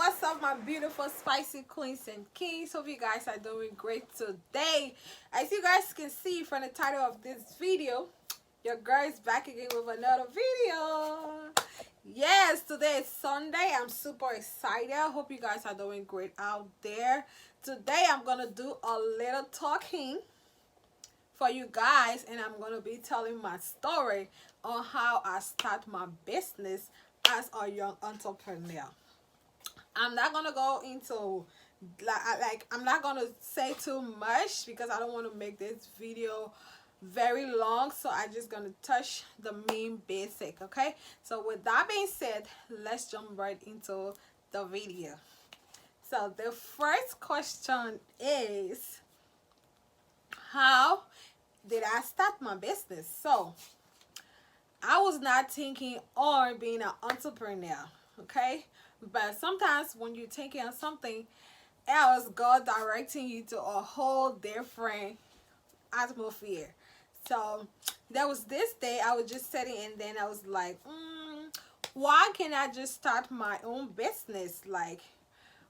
what's up, my beautiful spicy queens and kings? Hope you guys are doing great today. As you guys can see from the title of this video, your girl is back again with another video. Yes, today is Sunday. I'm super excited. I hope you guys are doing great out there. Today I'm gonna do a little talking for you guys, and I'm gonna be telling my story on how I start my business as a young entrepreneur. I'm not gonna go into I'm not gonna say too much because I don't want to make this video very long, so I'm just gonna touch the main basic. Okay, so with that being said, let's jump right into the video. So the first question is, how did I start my business? So I was not thinking on being an entrepreneur, okay? But sometimes when you're thinking of something else, God directing you to a whole different atmosphere. So there was this day I was just sitting, and then I was like, why can't I just start my own business? Like,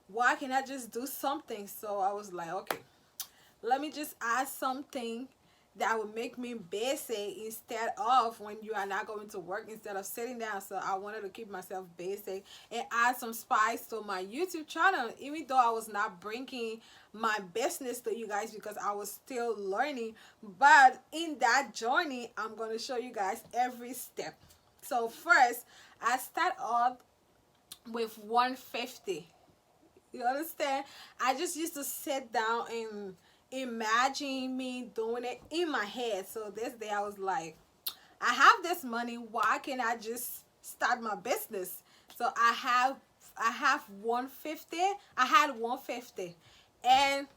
why can't I just do something? So I was like, okay, let me just add something that would make me busy instead of when you are not going to work, instead of sitting down. So I wanted to keep myself busy and add some spice to my YouTube channel, even though I was not bringing my business to you guys because I was still learning. But in that journey, I'm going to show you guys every step. So first, I start off with 150. You understand? I just used to sit down and imagine me doing it in my head. So this day I was like, I have this money, why can't I just start my business? So I have 150. I had 150, and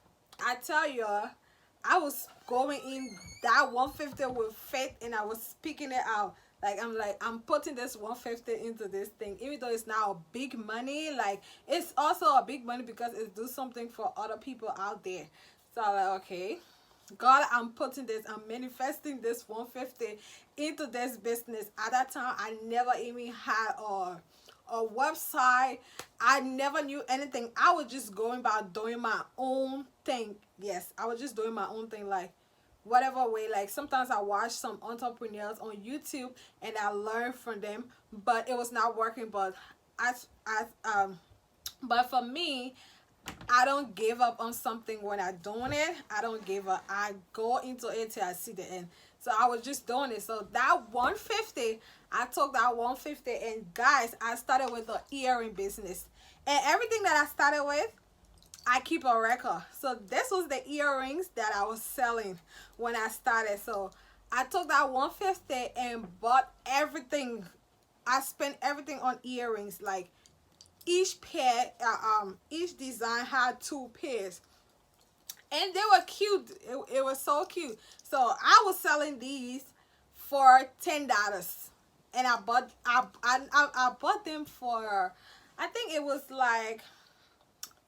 I tell you, I was going in that 150 with faith, and I was speaking it out. Like, I'm putting this 150 into this thing, even though it's not a big money. Like, it's also a big money because it's do something for other people out there. So I'm like, okay, God, I'm putting this, I'm manifesting this 150 into this business. At that time, I never even had a website. I never knew anything. I was just going about doing my own thing. Yes, I was just doing my own thing, like whatever way. Like, sometimes I watch some entrepreneurs on YouTube and I learn from them, but it was not working. But but for me, I don't give up on something when I'm doing it. I don't give up. I go into it till I see the end. So I was just doing it. So that 150, I took that 150, and guys, I started with the earring business. And everything that I started with, I keep a record. So this was the earrings that I was selling when I started. So I took that 150 and bought everything. I spent everything on earrings. Like, each pair, each design had 2 pairs, and they were cute. It was so cute. So I was selling these for $10, and I bought them for, I think it was like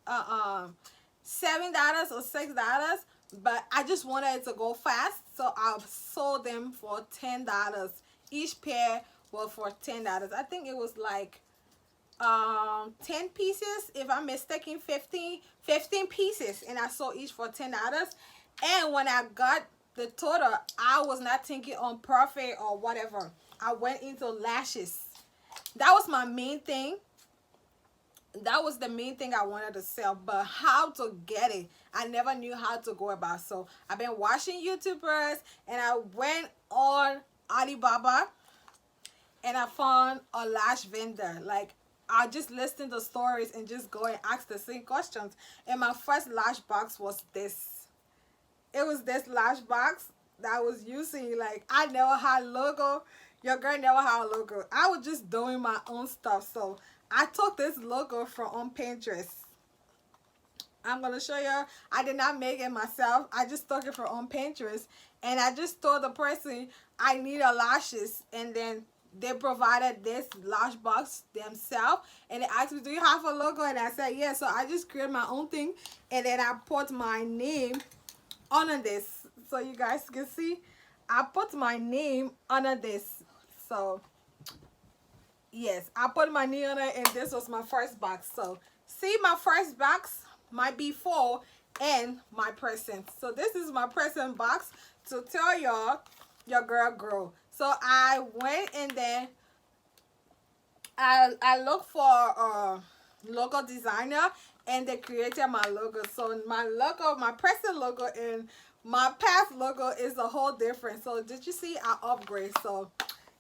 $7 or $6, but I just wanted it to go fast, so I sold them for $10. Each pair was for $10. I think it was like 10 pieces, if I'm mistaken. 15 pieces, and I sold each for $10. And when I got the total, I was not thinking on profit or whatever. I went into lashes. That was my main thing. That was the main thing I wanted to sell, but how to get it, I never knew how to go about. So I've been watching YouTubers, and I went on Alibaba, and I found a lash vendor. Like, I just listen to stories and just go and ask the same questions. And my first lash box was this. It was this lash box that I was using. Like, I never had logo. Your girl never had a logo. I was just doing my own stuff. So I took this logo from on Pinterest. I'm going to show you. I did not make it myself. I just took it from on Pinterest. And I just told the person I need a lashes. And then they provided this lash box themselves, and they asked me, do you have a logo? And I said yes. So I just created my own thing, and then I put my name under this, so you guys can see. I put my name under this. So yes, I put my name on it, and this was my first box. So see my first box, my before, and my present. So this is my present box to tell y'all your girl grow. So I went and then I looked for a logo designer, and they created my logo. So my logo, my present logo and my past logo is a whole different. So did you see I upgrade? So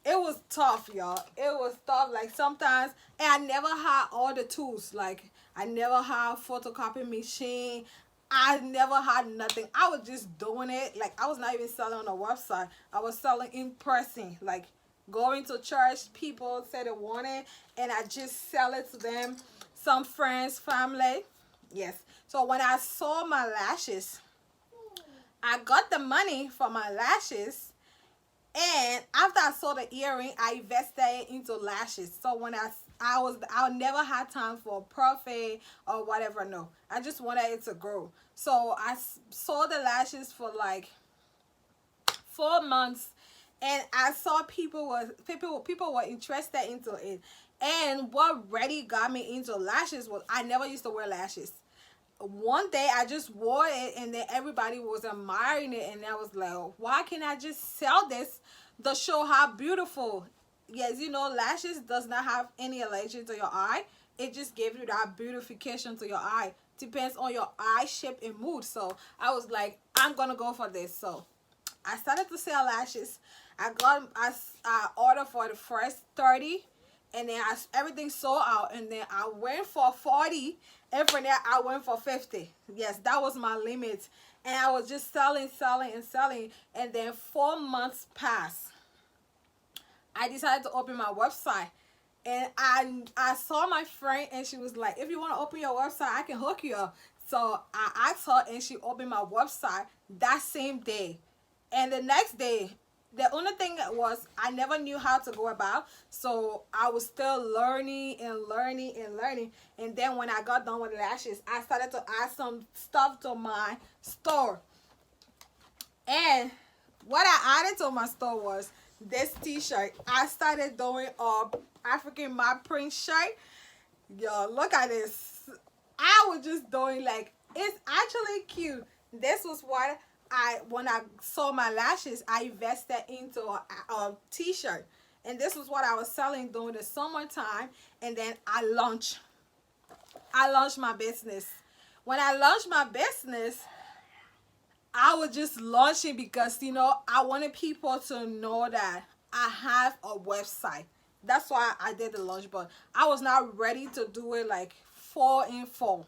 it was tough, y'all. It was tough. Like sometimes, and I never had all the tools. Like I never had photocopy machine. I never had nothing. I was just doing it. Like I was not even selling on a website. I was selling in person. Like going to church, people said they wanted, and I just sell it to them. Some friends, family. Yes. So when I saw my lashes, I got the money for my lashes, and after I saw the earring, I invested into lashes. So when I never had time for profit or whatever. No, I just wanted it to grow. So I saw the lashes for like 4 months, and I saw people were interested into it. And what really got me into lashes was I never used to wear lashes. One day I just wore it, and then everybody was admiring it, and I was like, why can't I just sell this to show how beautiful? Yes, you know, lashes does not have any allergy to your eye. It just gives you that beautification to your eye. Depends on your eye shape and mood. So I was like, I'm gonna go for this. So I started to sell lashes. I ordered for the first 30, and then everything sold out, and then I went for 40, and from there I went for 50. Yes, that was my limit, and I was just selling, and then 4 months passed. I decided to open my website, and I saw my friend, and she was like, if you want to open your website, I can hook you up. So I asked her, and she opened my website that same day. And the next day, the only thing was I never knew how to go about, so I was still learning and learning and learning. And then when I got done with lashes, I started to add some stuff to my store. And what I added to my store was this t-shirt. I started doing a African mob print shirt. Yo, look at this. I was just doing, like, it's actually cute. This was what when I saw my lashes, I invested into a t-shirt, and this was what I was selling during the summertime. And then I launched my business. When I launched my business, I was just launching because, you know, I wanted people to know that I have a website. That's why I did the launch, but I was not ready to do it like 4 in 4.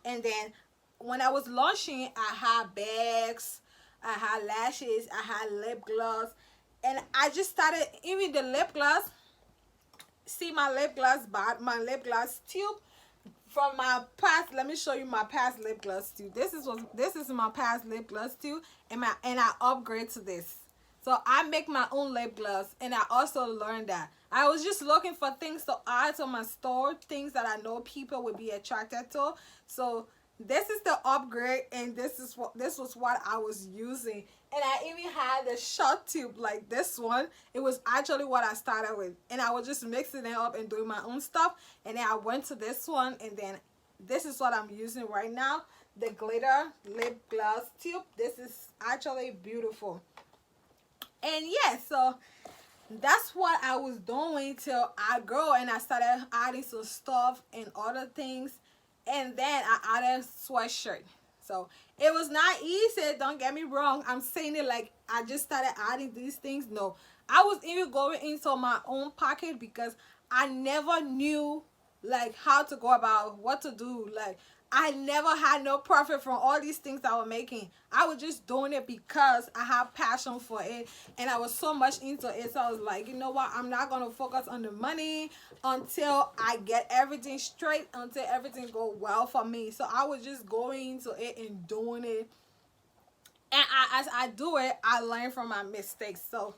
And then when I was launching, I had bags, I had lashes, I had lip gloss, and I just started, even the lip gloss. See my lip gloss, my lip gloss tube from my past. Let me show you my past lip gloss tube. This is my past lip gloss tube, and I upgrade to this. So I make my own lip gloss, and I also learned that I was just looking for things to add to my store, things that I know people would be attracted to. So this is the upgrade, and this was what I was using. And I even had a short tube like this one. It was actually what I started with, and I was just mixing it up and doing my own stuff. And then I went to this one, and then this is what I'm using right now, the glitter lip gloss tube. This is actually beautiful. And yeah, so that's what I was doing till I grew, and I started adding some stuff and other things. And then I added sweatshirt. So it was not easy, don't get me wrong. I'm saying it like I just started adding these things. No, I was even going into my own pocket because I never knew like how to go about what to do. Like I never had no profit from all these things I was making. I was just doing it because I have passion for it, and I was so much into it. So I was like, you know what, I'm not going to focus on the money until I get everything straight, until everything go well for me. So I was just going into it and doing it. And as I do it, I learn from my mistakes. So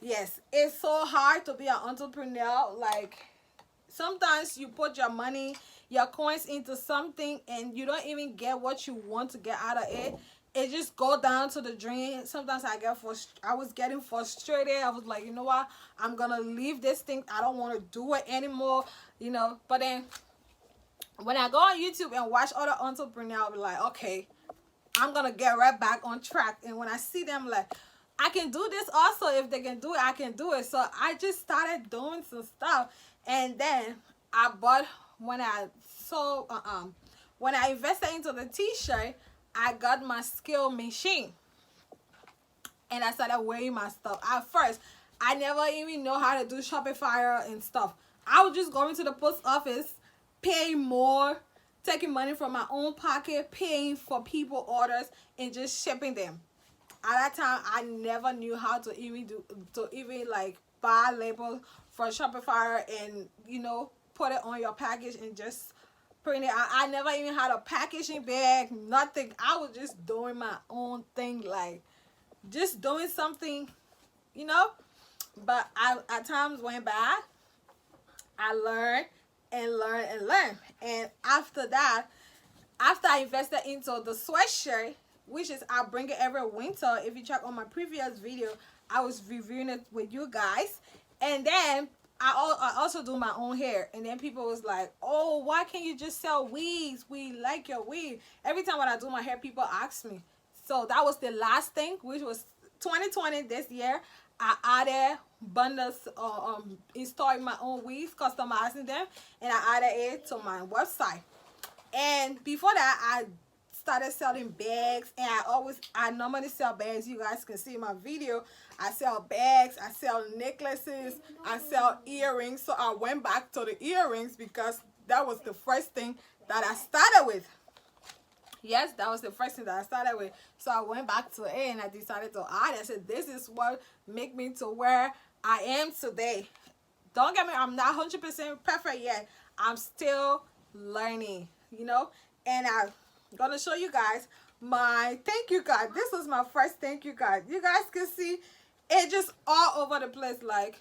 yes, it's so hard to be an entrepreneur. Like sometimes you put your money, your coins into something, and you don't even get what you want to get out of it. It just go down to the drain. Sometimes I was getting frustrated. I was like, you know what, I'm gonna leave this thing. I don't want to do it anymore, you know. But then when I go on YouTube and watch other entrepreneurs, I'll be like, okay, I'm gonna get right back on track. And when I see them, like, I can do this also. If they can do it, I can do it. So I just started doing some stuff, and then I bought, when I sold when I invested into the t-shirt, I got my skill machine, and I started weighing my stuff. At first, I never even know how to do Shopify and stuff. I was just going to the post office, paying more, taking money from my own pocket, paying for people orders, and just shipping them. At that time, I never knew how to even like buy labels for Shopify and, you know, put it on your package and just print it out. I never even had a packaging bag, nothing. I was just doing my own thing, like just doing something, you know. But at times went by, I learned and learned and learned. And after that, after I invested into the sweatshirt, which is I bring it every winter. If you check on my previous video, I was reviewing it with you guys. And then I also do my own hair. And then people was like, oh, why can't you just sell wigs? We like your wig. Every time when I do my hair, people ask me. So that was the last thing, which was 2020 this year. I added bundles, installing my own wigs, customizing them, and I added it to my website. And before that, I started selling bags, and I normally sell bags. You guys can see in my video, I sell bags, I sell necklaces, I sell earrings. So I went back to the earrings because that was the first thing that I started with. Yes, that was the first thing that I started with. So I went back to it and I decided to add it. I said, this is what make me to where I am today. Don't get me, I'm not 100% perfect yet. I'm still learning, you know. And I'm gonna show you guys my thank you card. This was my first thank you card. You guys can see it just all over the place, like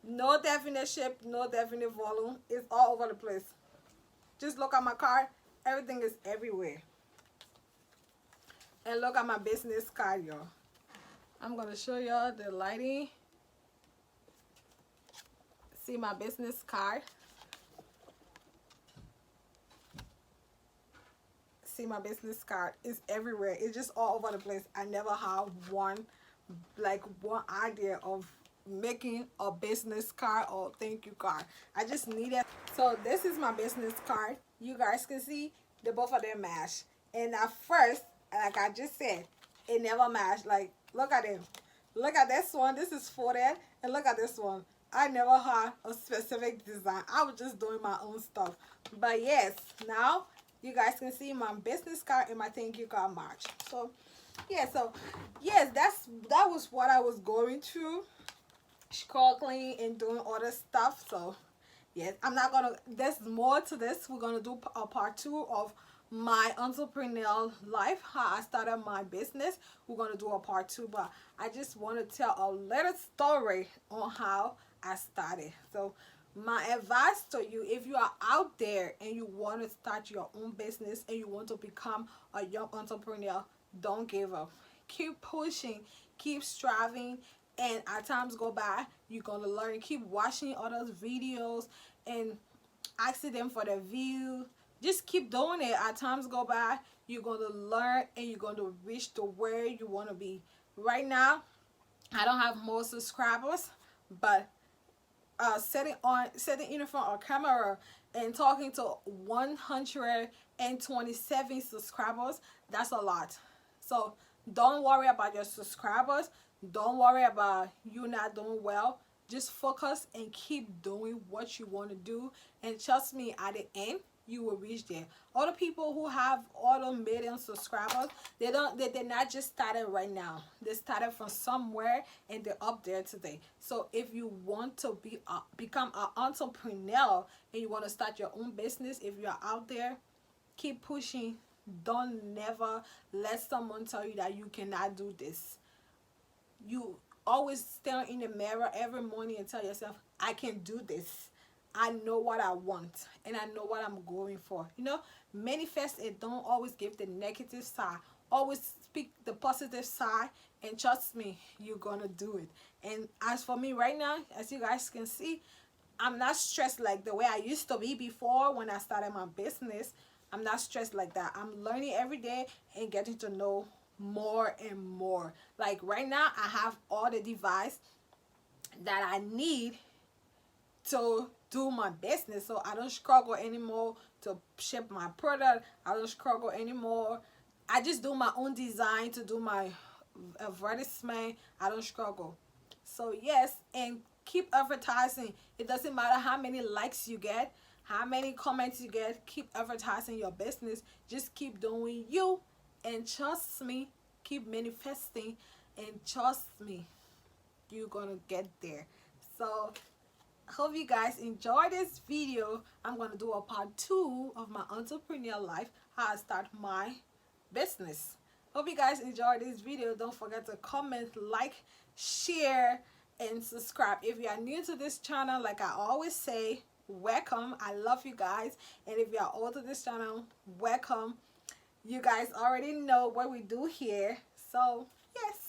no definite shape, no definite volume. It's all over the place. Just look at my card. Everything is everywhere. And look at my business card, y'all. I'm gonna show y'all the lighting. See my business card. See my business card. It's everywhere. It's just all over the place. I never have one idea of making a business card or thank you card. I just need it. So this is my business card. You guys can see the both of them match. And at first, like I just said, it never matched. Like, look at it. Look at this one. This is folded. And look at this one. I never had a specific design. I was just doing my own stuff. But yes, now you guys can see my business card and my thank you card match. So yeah, so yes, that was what I was going through, struggling and doing other stuff. So yes, I'm not gonna, there's more to this. We're gonna do a part 2 of my entrepreneurial life, how I started my business. We're gonna do a part 2, but I just want to tell a little story on how I started. So my advice to you, if you are out there and you want to start your own business and you want to become a young entrepreneur, don't give up. Keep pushing, keep striving, and as times go by, you're gonna learn. Keep watching others videos and asking them for their view. Just keep doing it. As times go by, you're gonna learn and you're gonna reach to where you want to be. Right now, I don't have more subscribers, but setting in front of a camera and talking to 127 subscribers, that's a lot. So don't worry about your subscribers. Don't worry about you not doing well. Just focus and keep doing what you want to do, and trust me, at the end you will reach there. All the people who have all the million subscribers, they're not just started right now. They started from somewhere and they're up there today. So if you want to become an entrepreneur and you want to start your own business, if you're out there, keep pushing. Don't never let someone tell you that you cannot do this. You always stand in the mirror every morning and tell yourself, I can do this. I know what I want and I know what I'm going for. You know, manifest it. Don't always give the negative side. Always speak the positive side, and trust me, you're gonna do it. And as for me right now, as you guys can see, I'm not stressed like the way I used to be before when I started my business. I'm not stressed like that. I'm learning every day and getting to know more and more. Like right now, I have all the device that I need to do my business, so I don't struggle anymore to ship my product. I don't struggle anymore. I just do my own design to do my advertisement. I don't struggle. So yes, and keep advertising. It doesn't matter how many likes you get, how many comments you get. Keep advertising your business. Just keep doing you, and trust me, keep manifesting, and trust me, you're gonna get there. So hope you guys enjoy this video. I'm gonna do a part 2 of my entrepreneur life, how I start my business. Hope you guys enjoy this video. Don't forget to comment, like, share, and subscribe. If you are new to this channel, like I always say, welcome. I love you guys. And if you are old to this channel, welcome. You guys already know what we do here. So yes,